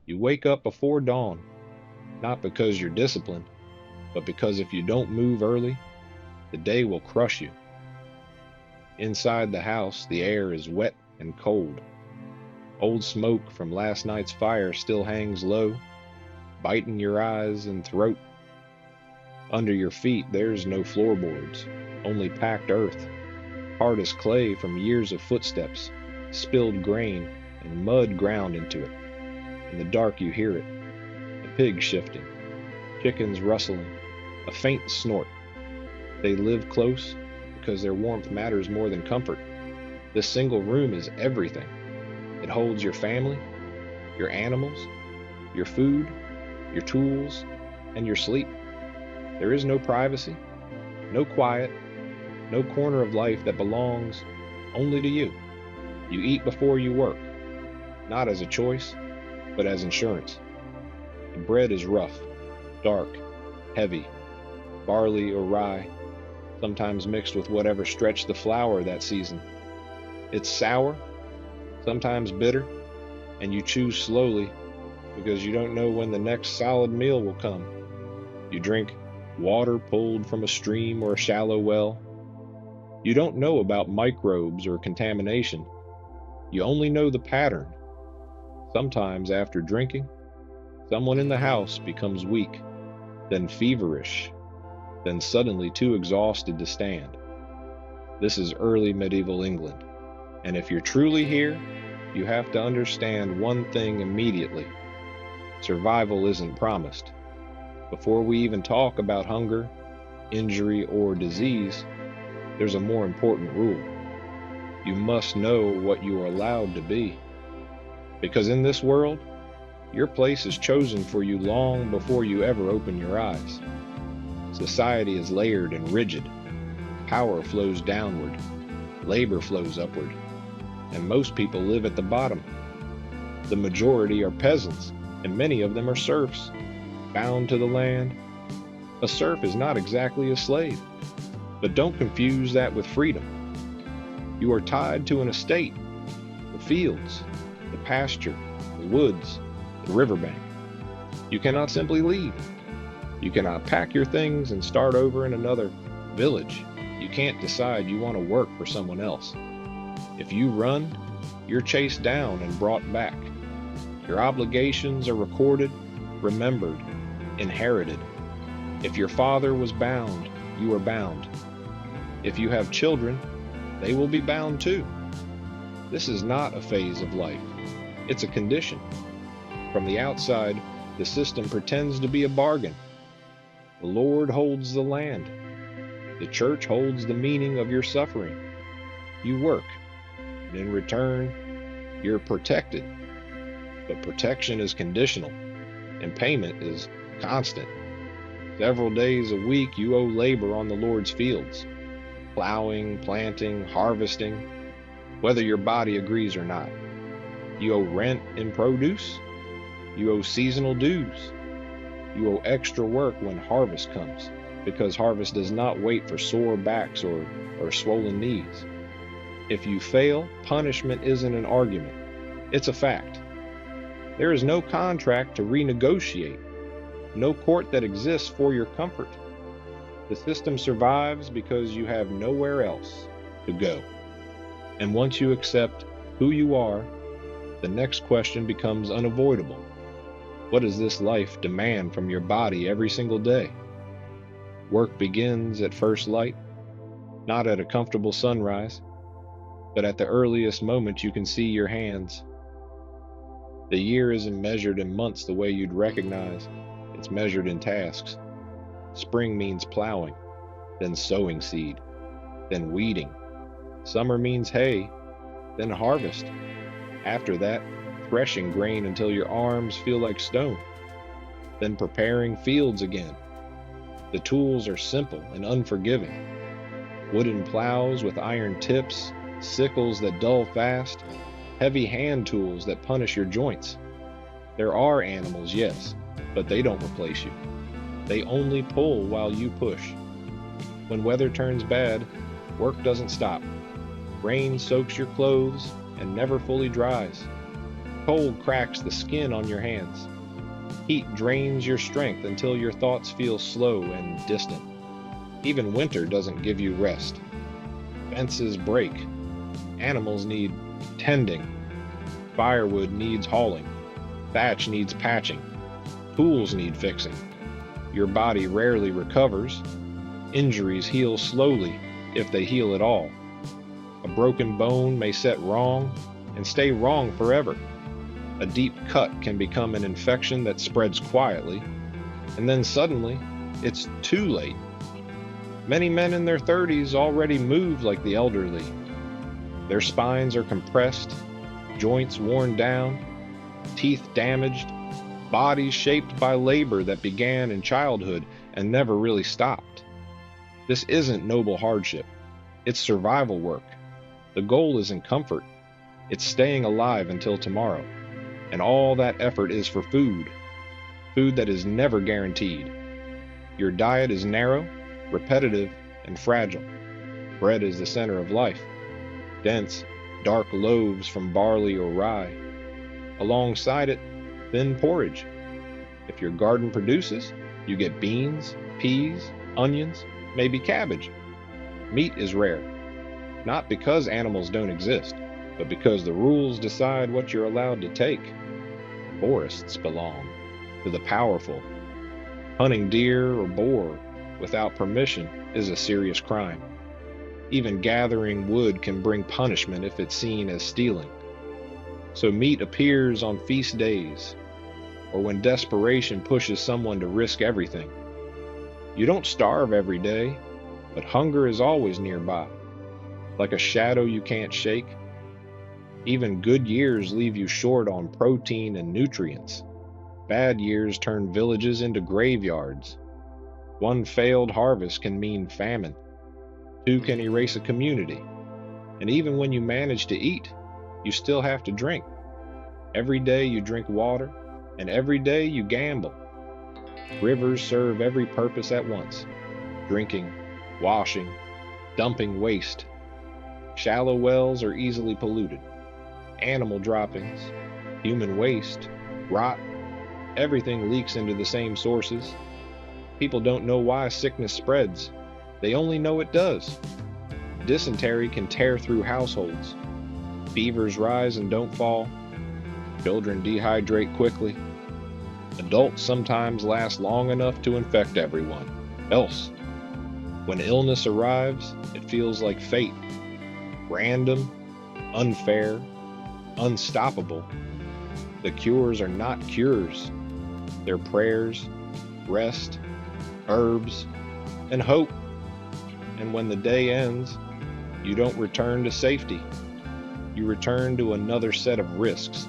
You wake up before dawn, not because you're disciplined, but because if you don't move early, the day will crush you. Inside the house, the air is wet and cold. Old smoke from last night's fire still hangs low, biting your eyes and throat. Under your feet, there's no floorboards, only packed earth, hard as clay from years of footsteps, spilled grain, and mud ground into it. In the dark, you hear it: a pig shifting, chickens rustling, a faint snort. They live close because their warmth matters more than comfort. This single room is everything. It holds your family, your animals, your food, your tools, and your sleep. There is no privacy, no quiet, no corner of life that belongs only to you. You eat before you work, not as a choice, but as insurance. The bread is rough, dark, heavy, barley or rye, sometimes mixed with whatever stretched the flour that season. It's sour, sometimes bitter, and you chew slowly because you don't know when the next solid meal will come. You drink water pulled from a stream or a shallow well. You don't know about microbes or contamination. You only know the pattern. Sometimes after drinking, someone in the house becomes weak, then feverish, then suddenly too exhausted to stand. This is early medieval England, and if you're truly here, you have to understand one thing immediately: survival isn't promised. Before we even talk about hunger, injury, or disease, there's a more important rule. You must know what you are allowed to be. Because in this world, your place is chosen for you long before you ever open your eyes. Society is layered and rigid. Power flows downward. Labor flows upward. And most people live at the bottom. The majority are peasants, and many of them are serfs, bound to the land. A serf is not exactly a slave, but don't confuse that with freedom. You are tied to an estate, the fields, the pasture, the woods, the riverbank. You cannot simply leave. You cannot pack your things and start over in another village. You can't decide you want to work for someone else. If you run, you're chased down and brought back. Your obligations are recorded, remembered, inherited. If your father was bound, you are bound. If you have children, they will be bound too. This is not a phase of life. It's a condition. From the outside, the system pretends to be a bargain. The Lord holds the land. The church holds the meaning of your suffering. You work, and in return, you're protected. But protection is conditional, and payment is constant. Several days a week you owe labor on the Lord's fields, plowing, planting, harvesting, whether your body agrees or not. You owe rent in produce. You owe seasonal dues. You owe extra work when harvest comes, because harvest does not wait for sore backs or swollen knees. If you fail, punishment isn't an argument. It's a fact. There is no contract to renegotiate, no court that exists for your comfort. The system survives because you have nowhere else to go. And once you accept who you are, the next question becomes unavoidable. What does this life demand from your body every single day? Work begins at first light, not at a comfortable sunrise, but at the earliest moment you can see your hands. The year isn't measured in months the way you'd recognize. It's measured in tasks. Spring means plowing, then sowing seed, then weeding. Summer means hay, then harvest. After that, threshing grain until your arms feel like stone, then preparing fields again. The tools are simple and unforgiving. Wooden plows with iron tips, sickles that dull fast, heavy hand tools that punish your joints. There are animals, yes, but they don't replace you. They only pull while you push. When weather turns bad, work doesn't stop. Rain soaks your clothes and never fully dries. cold cracks the skin on your hands. Heat drains your strength until your thoughts feel slow and distant. Even winter doesn't give you rest. Fences break. Animals need tending. Firewood needs hauling. Thatch needs patching. Tools need fixing. Your body rarely recovers. Injuries heal slowly, if they heal at all. A broken bone may set wrong and stay wrong forever. A deep cut can become an infection that spreads quietly, and then suddenly, it's too late. Many men in their 30s already move like the elderly. Their spines are compressed, joints worn down, teeth damaged, bodies shaped by labor that began in childhood and never really stopped. This isn't noble hardship. It's survival work. The goal isn't comfort. It's staying alive until tomorrow. And all that effort is for food. Food that is never guaranteed. Your diet is narrow, repetitive, and fragile. Bread is the center of life. Dense, dark loaves from barley or rye. Alongside it, thin porridge. If your garden produces, you get beans, peas, onions, maybe cabbage. Meat is rare. Not because animals don't exist, but because the rules decide what you're allowed to take. Forests belong to the powerful. Hunting deer or boar without permission is a serious crime. Even gathering wood can bring punishment if it's seen as stealing. So meat appears on feast days, or when desperation pushes someone to risk everything. You don't starve every day, but hunger is always nearby, like a shadow you can't shake. Even good years leave you short on protein and nutrients. Bad years turn villages into graveyards. One failed harvest can mean famine. Two can erase a community. And even when you manage to eat, you still have to drink. Every day you drink water, and every day you gamble. Rivers serve every purpose at once: drinking, washing, dumping waste. Shallow wells are easily polluted. Animal droppings, human waste, rot, everything leaks into the same sources. People don't know why sickness spreads. They only know it does. Dysentery can tear through households. Fevers rise and don't fall. Children dehydrate quickly. Adults sometimes last long enough to infect everyone else. When illness arrives, it feels like fate. Random, unfair, unstoppable. The cures are not cures. They're prayers, rest, herbs, and hope. And when the day ends, you don't return to safety. You return to another set of risks.